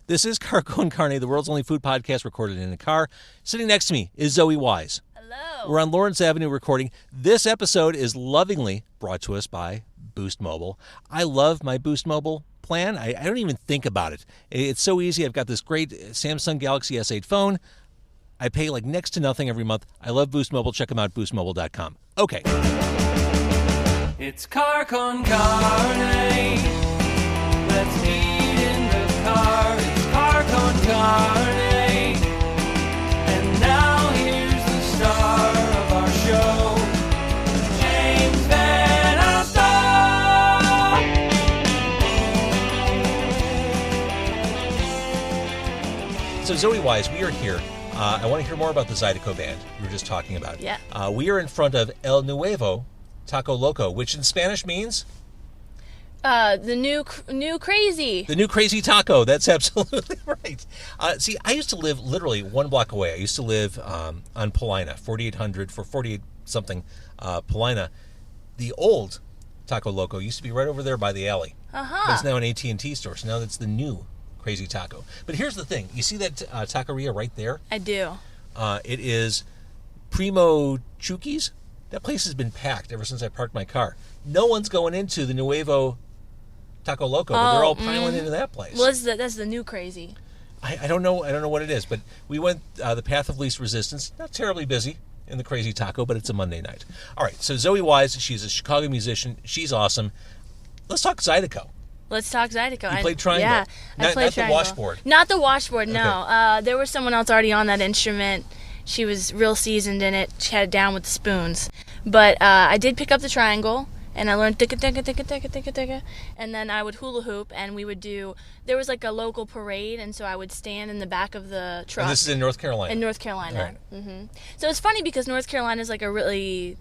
This is Carne, the world's only food podcast recorded in a car. Sitting next to me is Xoe Wise. Hello. We're on Lawrence Avenue recording. This episode is lovingly brought to us by Boost Mobile. I love my Boost Mobile plan. I don't even think about it. It's so easy. I've got this great Samsung Galaxy S8 phone. I pay like next to nothing every month. I love Boost Mobile. Check them out, boostmobile.com. Okay. It's Car con Carne. Let's eat in the car. It's Car con Carne. And now here's the star of our show, James Van So Xoe Wise, we are here. I want to hear more about the Zydeco band you were just talking about. Yeah. We are in front of El Nuevo Taco Loco, which in Spanish means? The new crazy. The new crazy taco. That's absolutely right. See, I used to live literally one block away. I used to live on Paulina, 4800 for 48-something Paulina. The old Taco Loco used to be right over there by the alley. Uh-huh. But it's now an AT&T store, so now that's the new crazy taco. But here's the thing. You see that taqueria right there? I do. It is Primo Chuki's. That place has been packed ever since I parked my car. No one's going into the Nuevo Taco Loco, but they're all piling into that place. Well, that's the new crazy. I don't know. I don't know what it is, but we went the path of least resistance. Not terribly busy in the crazy taco, but it's a Monday night. All right. So Xoe Wise, she's a Chicago musician. She's awesome. Let's talk Zydeco. Let's talk Zydeco. You played triangle. Yeah, I played not triangle. The washboard. Not the washboard, no. Okay. There was someone else already on that instrument. She was real seasoned in it. She had it down with the spoons. But I did pick up the triangle, and I learned ticka ticka ticka ticka ticka ticka, and then I would hula hoop, and we would do. There was like a local parade, and so I would stand in the back of the truck. And this is in North Carolina. In North Carolina. Right. Mm-hmm. So it's funny because North Carolina is like a really,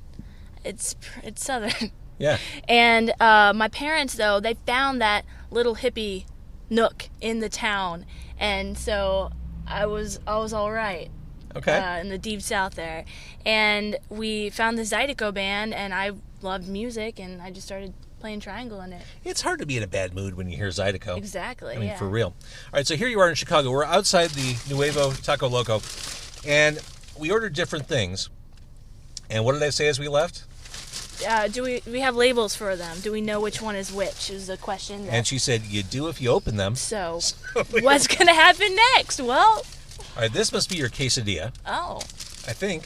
it's southern. Yeah. And my parents, though, they found that little hippie nook in the town, and so I was all right. Okay. In the deep south there, and we found the Zydeco band, and I loved music, and I just started playing triangle in it. It's hard to be in a bad mood when you hear Zydeco. Exactly. I mean, yeah. for real. All right, so here you are in Chicago. We're outside the Nuevo Taco Loco, and we ordered different things. And what did I say as we left? Do we have labels for them? Do we know which one is which? Is the question. And she said, "You do if you open them." So what's gonna happen next? Well. All right, this must be your quesadilla. Oh. I think.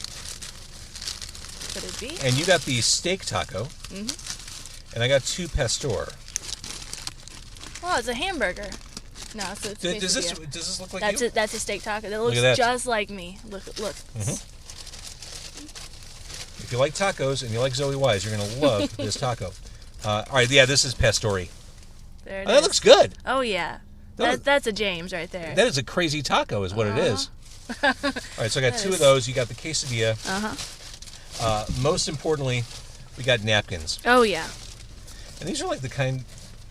Could it be? And you got the steak taco. Mm-hmm. And I got two pastor. Oh, it's a hamburger. No, it's a Does quesadilla. this look like That's you? That's a steak taco. That looks at that. just like me. Look. Mm-hmm. If you like tacos and you like Xoe Wise, you're going to love this taco. All right, yeah, this is pastori. There it That is. looks good. Oh, yeah. That- That's a James right there. That is a crazy taco is what it is. All right, so I got two of those. You got the quesadilla. Uh-huh. Most importantly, we got napkins. Oh, yeah. And these are like the kind...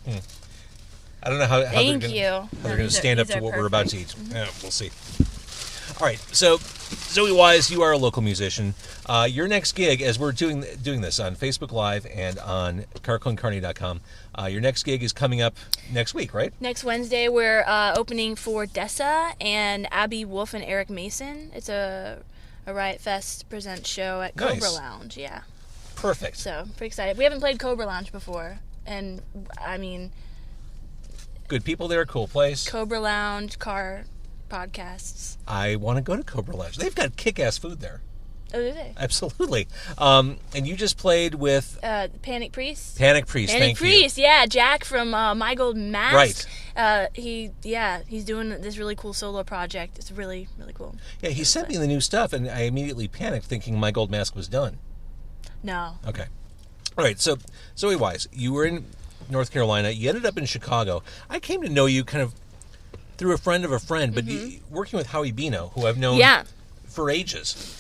I don't know how Thank they're you. going to stand up these to are what we're about to eat. perfect. Yeah, we'll see. All right, so Xoe Wise, you are a local musician. Your next gig, as we're doing this on Facebook Live and on carconcarne.com, your next gig is coming up next week, right? Next Wednesday, we're opening for Dessa and Abby Wolf and Eric Mason. It's a Riot Fest present show at Cobra Nice. Lounge. Yeah. Perfect. So, pretty excited. We haven't played Cobra Lounge before. And, I mean, Good people there, cool place. Cobra Lounge, car podcasts. I want to go to Cobra Lounge. They've got kick-ass food there. Oh, do they? Absolutely. And you just played with Panic Priest. Panic Priest. Panic Thank Priest, yeah, Jack from My Gold Mask. Right. He's doing this really cool solo project. It's really, really cool. you. Yeah, he sent me the new stuff, and I immediately panicked, thinking My Gold Mask was done. No. Okay. All right. So, Xoe Wise, you were in North Carolina. You ended up in Chicago. I came to know you kind of through a friend of a friend, but working with Howie Beno, who I've known for ages.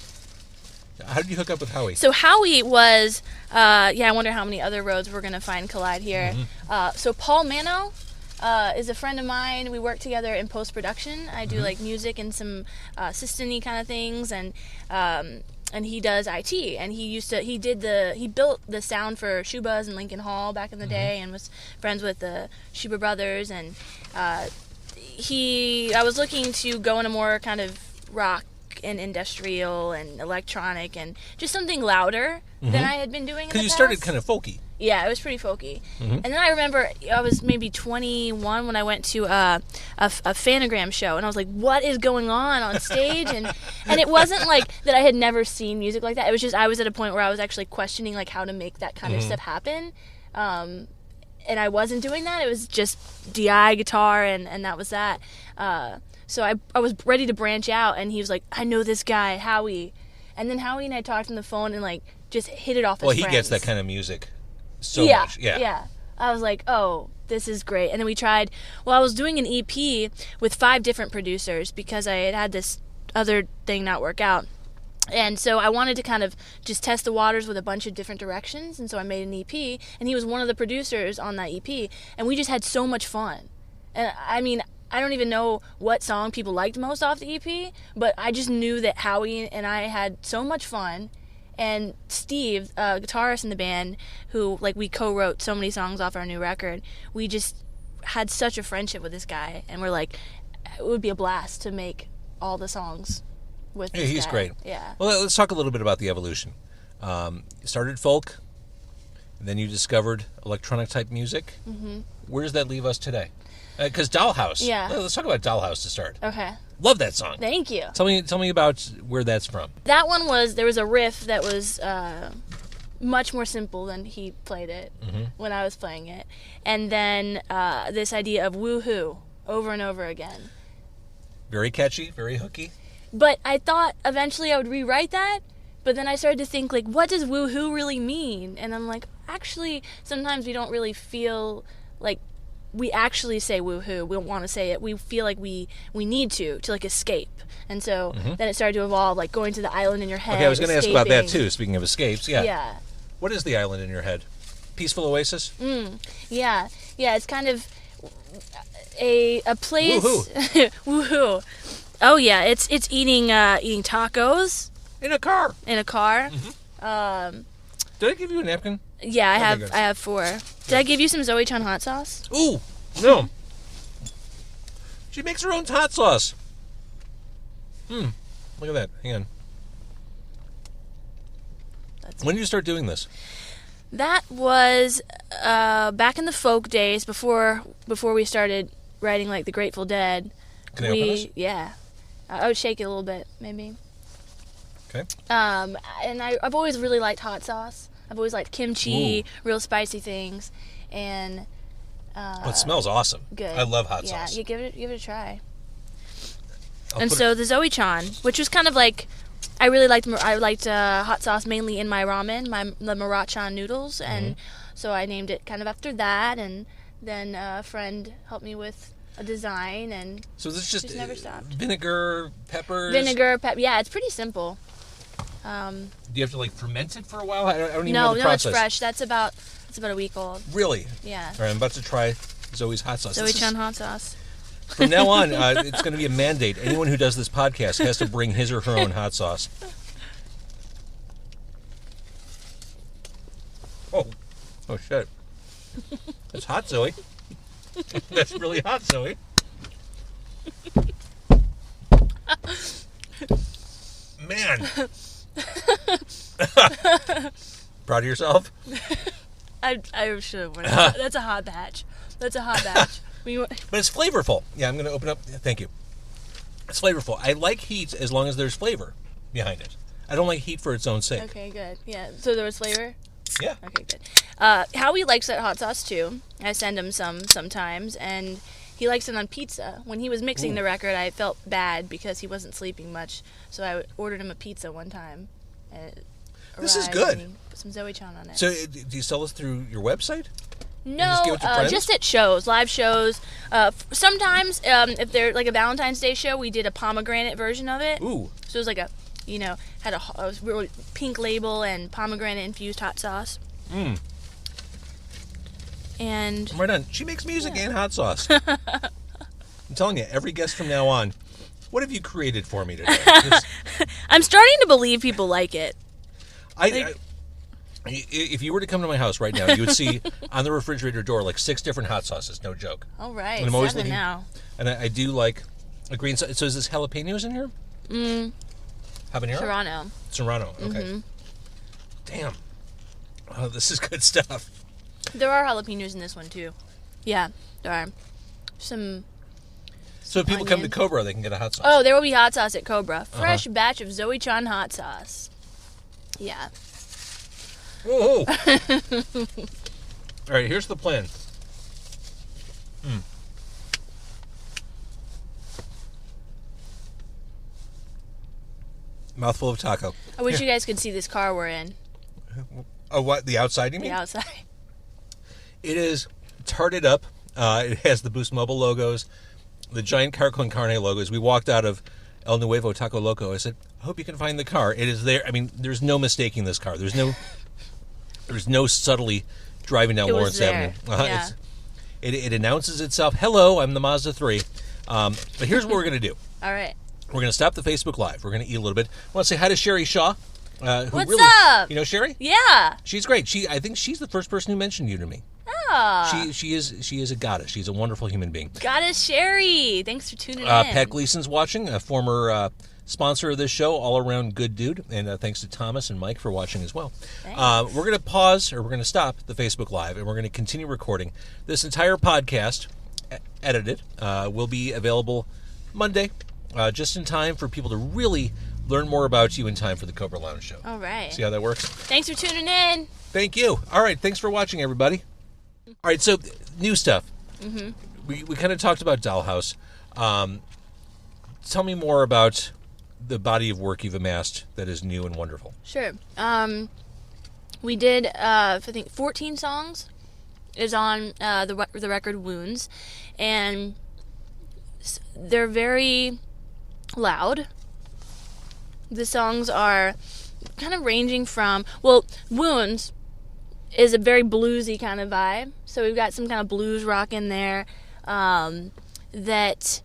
How did you hook up with Howie? So Howie was, I wonder how many other roads we're going to find collide here. So Paul Mano is a friend of mine. We work together in post-production. I do like music and some assistant-y kind of things, and he does IT. And he built the sound for Shubas and Lincoln Hall back in the day, and was friends with the Shuba brothers. And I was looking to go in a more kind of rock and industrial and electronic and just something louder than I had been doing in the Because you past. started kind of folky. Yeah, it was pretty folky. And then I remember I was maybe 21 when I went to a Fanagram show, and I was like, what is going on stage? And it wasn't like that I had never seen music like that. It was just I was at a point where I was actually questioning like how to make that kind of stuff happen. And I wasn't doing that. It was just DI guitar, and that was that. So I was ready to branch out, and he was like, I know this guy, Howie. And then Howie and I talked on the phone and like just hit it off as friends. Well, he gets that kind of music so much. Yeah. I was like, oh, this is great. And then we tried, I was doing an EP with 5 different producers because I had this other thing not work out. And so I wanted to kind of just test the waters with a bunch of different directions. And so I made an EP, and he was one of the producers on that EP. And we just had so much fun. And I mean, I don't even know what song people liked most off the EP, but I just knew that Howie and I had so much fun. And Steve, guitarist in the band, who, like, we co-wrote so many songs off our new record, we just had such a friendship with this guy. And we're like, it would be a blast to make all the songs with this He's guy. great. Yeah. Well, let's talk a little bit about the evolution. You started folk, then you discovered electronic-type music. Where does that leave us today? Because Dollhouse. Yeah. Let's talk about Dollhouse to start. Okay. Love that song. Thank you. Tell me about where that's from. That one there was a riff that was much more simple than he played it when I was playing it. And then this idea of woohoo over and over again. Very catchy, very hooky. But I thought eventually I would rewrite that, but then I started to think, like, what does woohoo really mean? And I'm like, actually, sometimes we don't really feel like we actually say woohoo. We don't want to say it. We feel like we need to like escape. And so then it started to evolve, like going to the island in your head. Okay, I was going to ask about that escaping. too. Speaking of escapes, yeah. Yeah. What is the island in your head? Peaceful oasis? Yeah. It's kind of a place. Woohoo. Woohoo. Oh yeah, it's eating tacos In a car. in a car. Did I give you a napkin? Yeah, I good. have 4. Did I give you some Zoe Chan hot sauce? Ooh, no. She makes her own hot sauce. Look at that. Hang on. When did you start doing this? That was back in the folk days before we started writing like the Grateful Dead. Can I open this? Yeah. I would shake it a little bit, maybe. Okay. And I've always really liked hot sauce. I've always liked kimchi, real spicy things, and It smells awesome. good. I love hot yeah, sauce. you give it a try. I'll And put so the Zoe Chan, which was kind of like, I liked hot sauce mainly in my ramen, the Marachan noodles, and so I named it kind of after that. And then a friend helped me with a design, and So this is just never stopped. vinegar, peppers. Yeah, it's pretty simple. Do you have to like ferment it for a while? I don't even know No, the it's process. fresh. It's about a week old. Really? Yeah. All right, I'm about to try Zoe's hot sauce. Zoe This is- Chan hot sauce. From now on, it's going to be a mandate. Anyone who does this podcast has to bring his or her own hot sauce. Oh shit! That's hot, Zoe. That's really hot, Zoe. Man. Proud of yourself? I should have went. That's a hot batch. But it's flavorful. Yeah, I'm going to open up. Thank you. It's flavorful. I like heat as long as there's flavor behind it. I don't like heat for its own sake. Okay, good. Yeah. So there was flavor. Yeah. Okay, good. Howie likes that hot sauce too. I send him some sometimes, and he likes it on pizza. When he was mixing the record, I felt bad because he wasn't sleeping much, so I ordered him a pizza one time. And it This is arrived, good. and he put some Zoe Chan on it. So do you sell this through your website? No, just give it to friends? just at shows, live shows. Sometimes, if they're like a Valentine's Day show, we did a pomegranate version of it. Ooh. So it was like had a really pink label and pomegranate infused hot sauce. And Right on. She makes music and hot sauce. I'm telling you, every guest from now on, what have you created for me today? I'm starting to believe people like it. I If you were to come to my house right now, you would see on the refrigerator door like 6 different hot sauces. No joke. All right, And I'm always 7 looking- now. And I do like a green sauce. So is this jalapenos in here? Habanero? Serrano. Okay. Damn. Oh, this is good stuff. There are jalapenos in this one too. Yeah, there are. Some. So if people come to onion. Cobra, they can get a hot sauce. Oh, there will be hot sauce at Cobra. Fresh batch of Xoe-chan hot sauce. Yeah. Whoa. All right, here's the plan. Mouthful of taco. I wish you guys could see this car we're in. Oh, what? The outside, you mean? The outside. It is tarted up. It has the Boost Mobile logos, the giant Carne logos. We walked out of El Nuevo Taco Loco. I said, I hope you can find the car. It is there. I mean, there's no mistaking this car. There's no subtly driving down It was Lawrence there. Avenue. Yeah. It announces itself. Hello, I'm the Mazda 3. But here's what we're going to do. All right. We're going to stop the Facebook Live. We're going to eat a little bit. I want to say hi to Sherry Shaw. Who What's really, up? You know Sherry? Yeah. She's great. I think she's the first person who mentioned you to me. Ah. She is a goddess. She's a wonderful human being. Goddess Sherry. Thanks for tuning in. Pat Gleason's watching, a former sponsor of this show, all around good dude. And thanks to Thomas and Mike for watching as well. Thanks. We're going to pause, or we're going to stop the Facebook Live, and we're going to continue recording. This entire podcast, edited, will be available Monday, just in time for people to really learn more about you in time for the Cobra Lounge Show. All right. See how that works? Thanks for tuning in. Thank you. All right, thanks for watching, everybody. All right, so new stuff. We kind of talked about Dollhouse. Tell me more about the body of work you've amassed that is new and wonderful. Sure. We did, I think, 14 songs is on the record Wounds, and they're very loud. The songs are kind of ranging from, well, Wounds is a very bluesy kind of vibe, so we've got some kind of blues rock in there that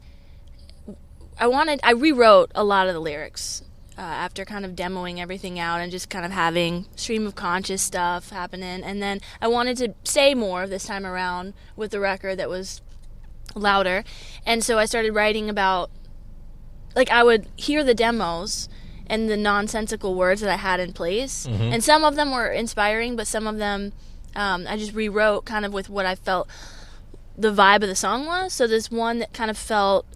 I rewrote a lot of the lyrics after kind of demoing everything out and just kind of having stream of conscious stuff happening, and then I wanted to say more this time around with the record that was louder, and so I started writing about, like, I would hear the demos and the nonsensical words that I had in place, and some of them were inspiring, but some of them I just rewrote kind of with what I felt the vibe of the song was. So there's one that kind of felt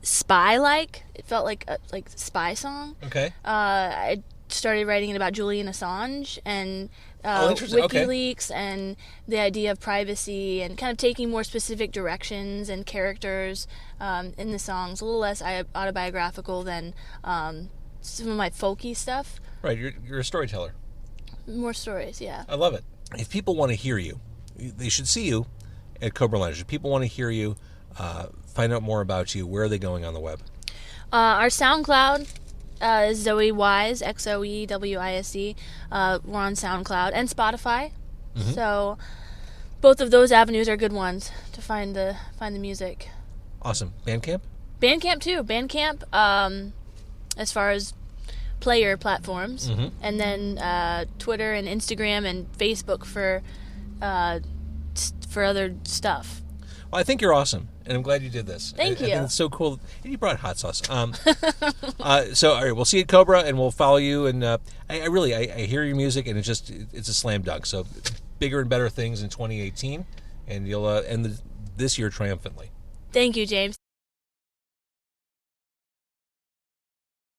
spy-like. It felt like a spy song. Okay. I started writing it about Julian Assange and interesting. Okay. WikiLeaks and the idea of privacy, and kind of taking more specific directions and characters in the songs, a little less autobiographical than some of my folky stuff. Right, you're a storyteller. More stories, yeah. I love it. If people want to hear you, they should see you at Cobra Lounge. If people want to hear you, find out more about you, where are they going on the web? Our SoundCloud is Xoe Wise, XOEWISE. We're on SoundCloud and Spotify. So both of those avenues are good ones to find the music. Awesome. Bandcamp? Bandcamp too. Bandcamp, as far as player platforms, and then Twitter and Instagram and Facebook for other stuff. Well, I think you're awesome, and I'm glad you did this. Thank I you. think it's so cool. And you brought hot sauce. So, all right, we'll see you at Cobra, and we'll follow you. And I really hear your music, and it's a slam dunk. So, bigger and better things in 2018, and you'll end this year triumphantly. Thank you, James.